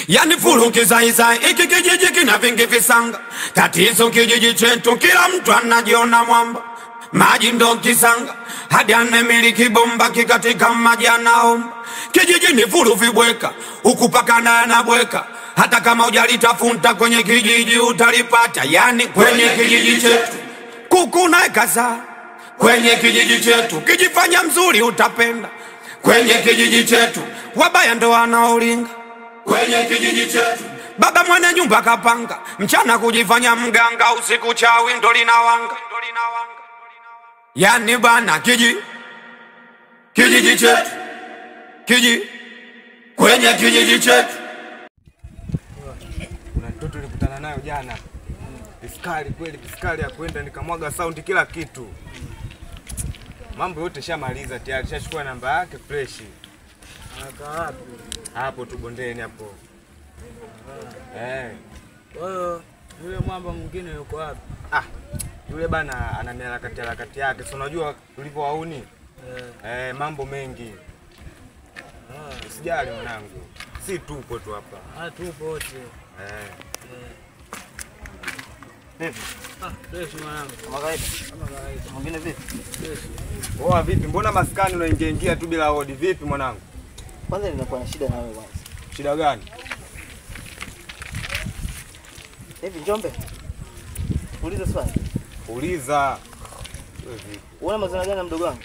Yani furu kizaizai, iki kijiji kina vingi visanga. Tatizo kijiji chetu kila mtu anajiona mwamba. Maji ndo kisanga, hadi anemiliki bomba kikatika maji anaomba. Kijiji ni furu vibweka, ukupaka na anabweka. Hata kama hujalitafuta kwenye kijiji utalipata. Yani kwenye kijiji chetu kukuna kaza. Kwenye kijiji chetu kijifanya mzuri utapenda. Kwenye kijiji chetu wabaya ndo wanaolinga. Kwenye kijiji chetu baba mwenye nyumba kapanga, mchana kujifanya mganga, usiku chawi ndo linawanga. Yani bana kijiji chetu kwenye kijiji chetu. Kuna mtoto nilikutana nayo jana. Fiskali kweli, fiskali ya kwenda nikamwaga sound kila kitu. Mambo yote shamaliza tayari, shachukua namba yake fresh. Aka wapi? Hapo tu bondeni hapo. Wewe yule mwamba mwingine yuko wapi? Yule bana ana harakati yake. Si unajua tulipo wauni? Mambo mengi. Usijali mwanangu. Si tupo tu hapa. Tupo wote. Vipi? Fresh mwanangu. Kama kawaida. Mwingine vipi? Fresh. Poa vipi? Mbona maskani unaingia tu bila hodi? Vipi mwanangu? Kwanza ninakuwa na shida na wewe kwanza. Shida gani? Hivi Njombe? Uliza swali. Uliza. Wewe vipi? Unaona mazoea gani na mdogo wangu?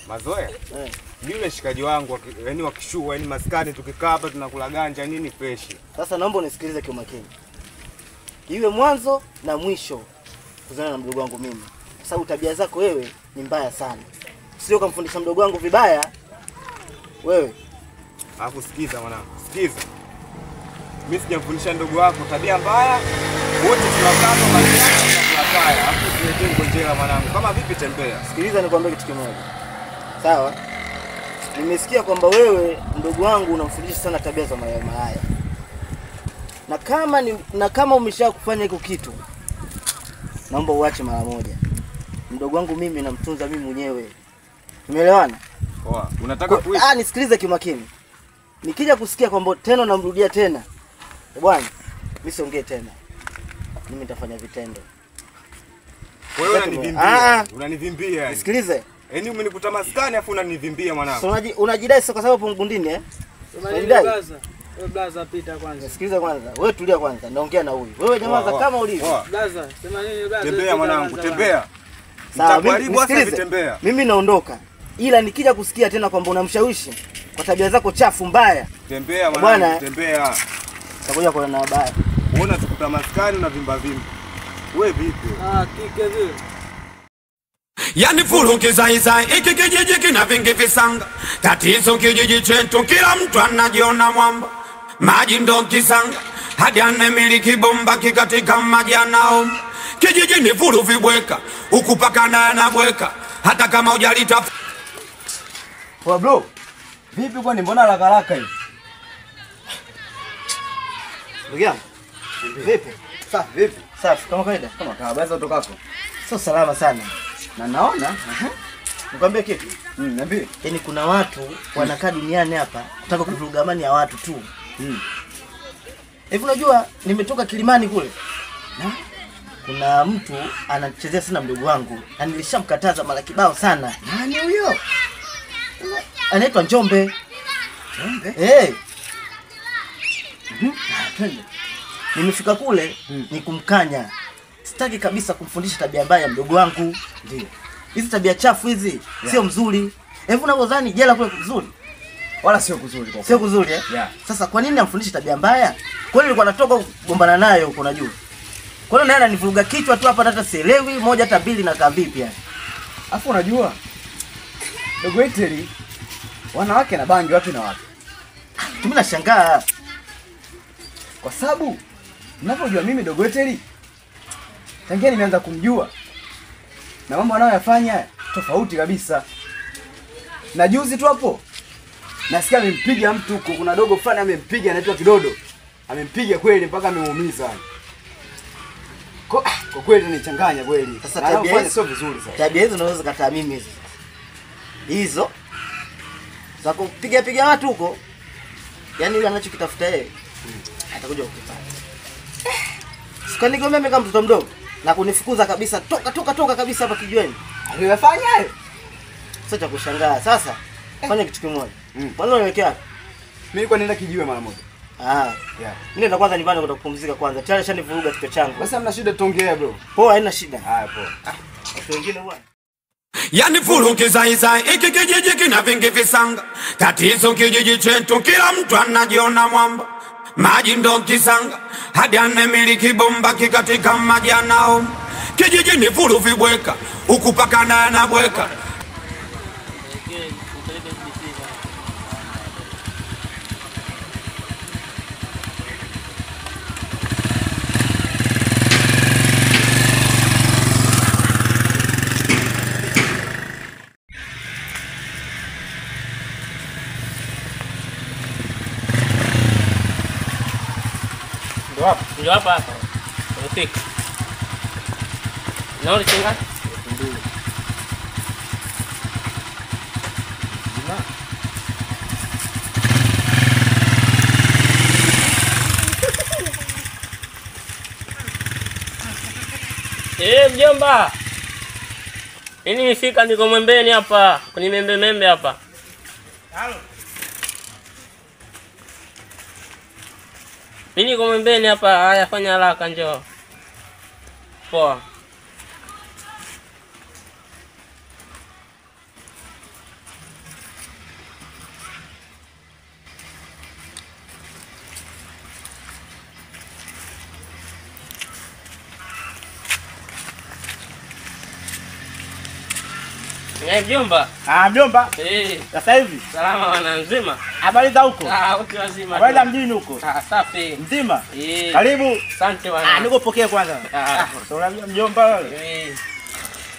Mazoea? Yule shikaji wangu yani wakishua, yani maskani tukikaa hapa tunakula ganja nini fresh. Sasa naomba unisikilize kwa makini. Iwe mwanzo na mwisho kuzana na mdogo wangu mimi. Kwa sababu tabia zako wewe ni mbaya sana. Sio kumfundisha mdogo wangu vibaya. Wewe. Alafu sikiza mwanangu. Sikiza. Mimi sijamfundisha ndugu wako tabia mbaya. Wote tunakaa kwa tunakaya. Alafu tuletee ngonjera mwanangu. Kama vipi tembea. Sikiliza nikwambie kitu kimoja. Sawa? Nimesikia kwamba wewe ndugu wangu unamfundisha sana tabia za malaya. Na kama umesha kufanya hiko kitu, naomba uache mara moja. Mdogo wangu mimi namtunza mimi mwenyewe. Tumeelewana? Poa. Unataka kuishi? Nisikilize kimakini. Nikija kusikia kwamba tena namrudia tena. Bwana, mimi siongee tena. Mimi nitafanya vitendo. Wewe unanivimbia. Unanivimbia. Nisikilize. Yaani umenikuta maskani afu unanivimbia mwanangu. So unajidai sasa kwa sababu hapo mgundini Unajidai? Wewe blaza pita kwanza. Sikiliza kwanza. Wewe tulia kwanza. Naongea na huyu. Wewe nyamaza kama ulivyo. Blaza, sema nini blaza? Tembea mwanangu, tembea. Sawa, tembea. Mimi naondoka. Ila nikija kusikia tena kwamba unamshawishi kwa tabia zako chafu mbaya. Tembea mwanangu, tembea. Utakuja kuona habari. Unaona tukuta maskani unavimba vimba. Wewe vipi? Kike vile. Yani furu kizaizai, iki kijiji kina vingi visanga. Tatizo kijiji chetu kila mtu anajiona mwamba. Maji ndo kisanga, hadi anemiliki bomba kikatika maji anaomba. Kijiji ni furu vibweka, ukupaka na anabweka. Hata kama hujalitafuta. Poa bro. Vipi kwani mbona haraka hivi? Ndugu yangu. Vipi? Safi vipi? Safi kama kawaida. Kama kawaida utokako. Sio salama sana. Na naona nikwambie kitu. Niambie. Yaani kuna watu wanakaa duniani hapa kutaka kuvuruga amani ya watu tu. Hivi unajua nimetoka Kilimani kule. Kuna mtu anachezea sana mdogo wangu. Na nilishamkataza mara kibao sana. Nani huyo? Anaitwa Njombe. Njombe? Twende. Nimefika kule ni kumkanya. Sitaki kabisa kumfundisha tabia mbaya mdogo wangu. Ndio. Hizi tabia chafu hizi sio mzuri. Hebu unavyodhani jela kule kuzuri? Wala sio kuzuri kwa. Sio kuzuri Sasa kwa nini amfundishe tabia mbaya? Kwani nilikuwa natoka kugombana naye huko unajua. Kwa nini naye ananivuruga kichwa tu hapa hata sielewi moja hata mbili na kaa vipi yani. Afu unajua dogo Eteli wanawake na bangi wapi na wapi? Mimi nashangaa kwa sababu ninapojua mimi dogo Eteli tangia nimeanza kumjua na mambo anayoyafanya tofauti kabisa. Na juzi tu hapo nasikia amempiga mtu huko, kuna dogo fulani amempiga anaitwa Kidodo. Amempiga kweli mpaka amemuumiza. Kwa kweli nichanganya kweli. Sasa tabia hizi sio vizuri sasa. Tabia hizo unaweza kataa mimi hizo. Hizo za kupiga watu huko. Yaani yule anachokitafuta yeye. atakuja kukipata. Sikanigomea mimi kama mtoto mdogo na kunifukuza kabisa, toka kabisa hapa kijiweni. Aliyofanya hayo. Sasa cha kushangaa. Sasa fanya kitu kimoja. Kwanza uniwekea wapi? Mimi nilikuwa naenda kijiwe mara moja. Yeah. Mimi nenda kwanza nyumbani kwenda kupumzika kwanza. Tayari shanivuruga kichwa changu. Basi hamna shida tuongee bro. Poa, haina shida. Haya poa. Watu wengine bwana. Yani furu kizaizai, iki kijiji kina vingi visanga. Tatizo kijiji chetu kila mtu anajiona mwamba. Maji ndo kisanga, hadi anemiliki bomba kikatika maji anao. Kijiji ni furu vibweka, huku paka na anabweka. Ndio hapa. Umefika. Naona chenga? Ndio. Mjomba. Mimi nimefika niko mwembeni hapa, kwenye membe hapa. Halo. Mimi niko mwembeni hapa, haya fanya haraka njoo. Poa. Mjomba. Mjomba. Sasa hivi. Salama wana nzima. Habari za huko? Wote wazima. Habari za mjini huko? Safi. Mzima? Karibu. Asante wana. Nikupokee kwanza. Unajua mjomba wewe?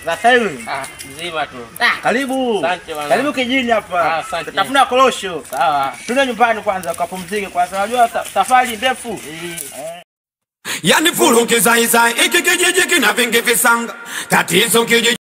Sasa hivi. Mzima tu. Karibu. Asante wana. Karibu kijini hapa. Asante. Tafuna korosho. Sawa. Tuna nyumbani kwanza ukapumzike kwanza. Unajua safari ndefu. Yani furu kizaizai, iki kijiji kina vingi visanga. Tatizo kijiji